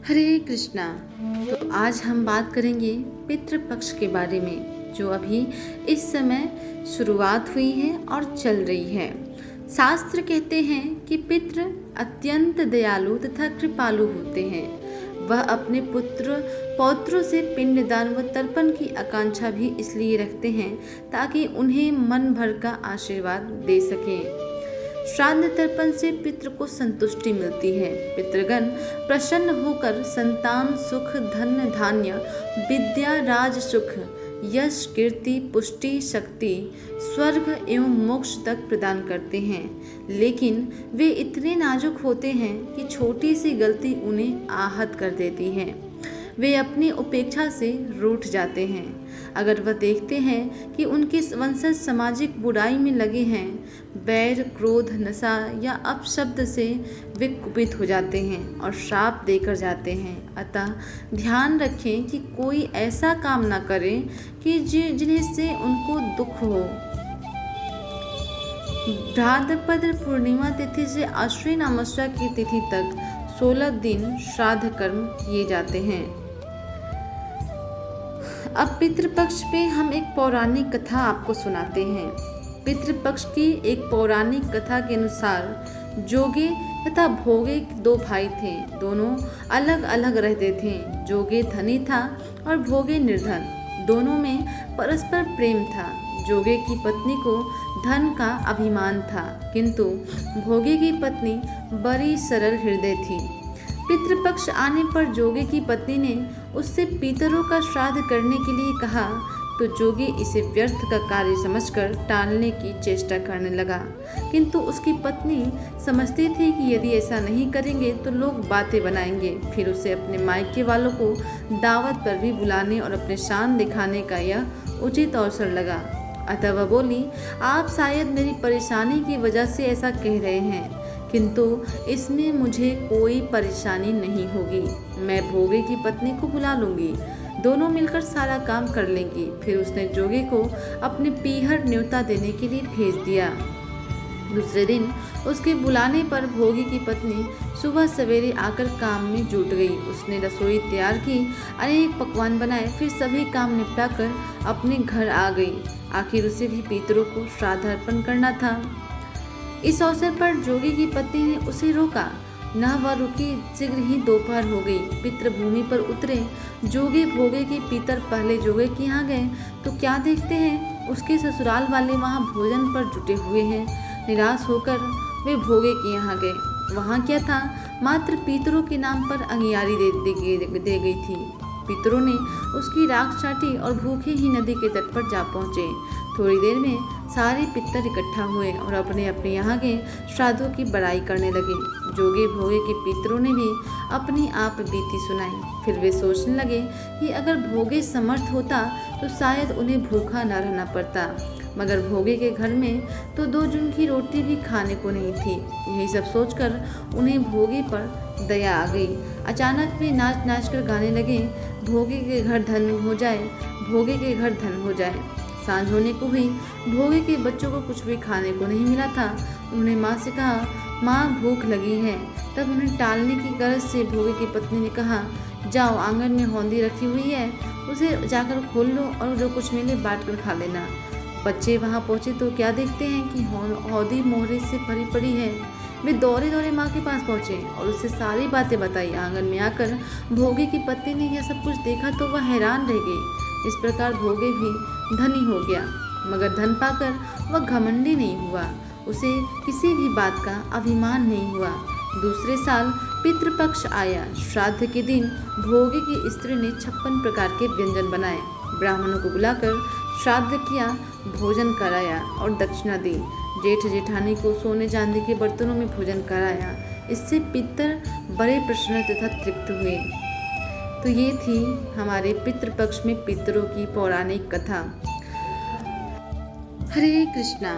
हरे कृष्णा। तो आज हम बात करेंगे पितृपक्ष के बारे में, जो अभी इस समय शुरुआत हुई है और चल रही है। शास्त्र कहते हैं कि पितृ अत्यंत दयालु तथा कृपालु होते हैं। वह अपने पौत्रों से पिंडदान व तर्पण की आकांक्षा भी इसलिए रखते हैं ताकि उन्हें मन भर का आशीर्वाद दे सकें। श्राद्ध तर्पण से पितृ को संतुष्टि मिलती है। पितृगण प्रसन्न होकर संतान सुख, धन धान्य, विद्या, राज सुख, यश, कीर्ति, पुष्टि, शक्ति, स्वर्ग एवं मोक्ष तक प्रदान करते हैं। लेकिन वे इतने नाजुक होते हैं कि छोटी सी गलती उन्हें आहत कर देती है। वे अपनी उपेक्षा से रूठ जाते हैं। अगर वह देखते हैं कि उनके वंशज सामाजिक बुराई में लगे हैं, बैर, क्रोध, नशा या अपशब्द से वे कुपित हो जाते हैं और श्राप देकर जाते हैं। अतः ध्यान रखें कि कोई ऐसा काम न करे कि जिन्हें से उनको दुख हो। भाद्रपद पूर्णिमा तिथि से आश्विन अमावस्या की तिथि तक 16 दिन श्राद्ध कर्म किए जाते हैं। अब पितृपक्ष पे हम एक पौराणिक कथा आपको सुनाते हैं। पितृपक्ष की एक पौराणिक कथा के अनुसार जोगे तथा भोगे दो भाई थे। दोनों अलग अलग रहते थे। जोगे धनी था और भोगे निर्धन। दोनों में परस्पर प्रेम था। जोगे की पत्नी को धन का अभिमान था, किंतु भोगे की पत्नी बड़ी सरल हृदय थी। पितृपक्ष आने पर जोगे की पत्नी ने उससे पितरों का श्राद्ध करने के लिए कहा, तो जोगी इसे व्यर्थ का कार्य समझकर टालने की चेष्टा करने लगा। किंतु उसकी पत्नी समझती थी कि यदि ऐसा नहीं करेंगे तो लोग बातें बनाएंगे। फिर उसे अपने मायके वालों को दावत पर भी बुलाने और अपने शान दिखाने का यह उचित अवसर लगा। अतः वह बोली, आप शायद मेरी परेशानी की वजह से ऐसा कह रहे हैं, किंतु इसमें मुझे कोई परेशानी नहीं होगी। मैं भोगे की पत्नी को बुला लूंगी, दोनों मिलकर सारा काम कर लेंगी। फिर उसने जोगे को अपने पीहर न्योता देने के लिए भेज दिया। दूसरे दिन उसके बुलाने पर भोगी की पत्नी सुबह सवेरे आकर काम में जुट गई। उसने रसोई तैयार की, अनेक पकवान बनाए, फिर सभी काम निपटाकर अपने घर आ गई। आखिर उसे भी पितरों को श्राद्ध अर्पण करना था। इस अवसर पर जोगी की पत्नी ने उसे रोका। न वह रुकी, शीघ्र ही दोपहर हो गई। पितृ भूमि पर उतरे। जोगे भोगे के पितर पहले जोगे के यहाँ गए तो क्या देखते हैं, उसके ससुराल वाले वहाँ भोजन पर जुटे हुए हैं। निराश होकर वे भोगे के यहाँ गए। वहाँ क्या था, मात्र पितरों के नाम पर अंगियारी दे गई थी। पितरों ने उसकी राख चाटी और भूखे ही नदी के तट पर जा पहुँचे। थोड़ी देर में सारे पितर इकट्ठा हुए और अपने अपने यहाँ के श्राद्धों की बड़ाई करने लगे। जोगे भोगे के पितरों ने भी अपनी आप बीती सुनाई। फिर वे सोचने लगे कि अगर भोगे समर्थ होता तो शायद उन्हें भूखा न रहना पड़ता, मगर भोगे के घर में तो 2 जून की रोटी भी खाने को नहीं थी। यही सब सोचकर उन्हें भोगे पर दया आ गई। अचानक वे नाच नाच कर गाने लगे, भोगे के घर धन हो जाए, भोगे के घर धन हो जाए। सांझ होने को हुई। भोगे के बच्चों को कुछ भी खाने को नहीं मिला था। उन्होंने माँ से कहा, माँ भूख लगी है। तब उन्हें टालने की गरज से भोगे की पत्नी ने कहा, जाओ आंगन में हौदी रखी हुई है, उसे जाकर खोल लो और जो कुछ मिले बांट कर खा लेना। बच्चे वहाँ पहुँचे तो क्या देखते हैं कि हौदी मोहरे से भरी पड़ी है। वे दौड़े दौड़े माँ के पास पहुँचे और उससे सारी बातें बताई। आंगन में आकर भोगे की पत्नी ने यह सब कुछ देखा तो वह हैरान रह गई। इस प्रकार भोगे भी धनी हो गया, मगर धन पाकर वह घमंडी नहीं हुआ। उसे किसी भी बात का अभिमान नहीं हुआ। दूसरे साल पितृपक्ष आया। श्राद्ध के दिन भोगे की स्त्री ने 56 प्रकार के व्यंजन बनाए। ब्राह्मणों को बुलाकर श्राद्ध किया, भोजन कराया और दक्षिणा दी। जेठ जेठानी को सोने चांदी के बर्तनों में भोजन कराया। इससे पितर बड़े प्रसन्न तथा तृप्त हुए। तो ये थी हमारे पितृपक्ष में पितरों की पौराणिक कथा। हरे कृष्णा।